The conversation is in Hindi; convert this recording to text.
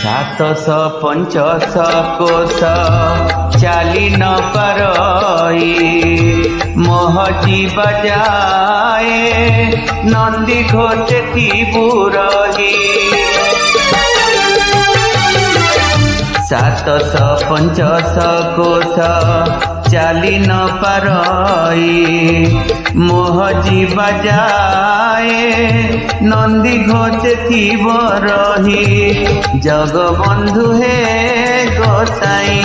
750 कोश चाली न पारई मोह जीव जाए नंदी घोषे बुरही 750 कोश चाली न पारई मोह जीव जाए नंदी घोषे रही जगबंधु हे गोसाई।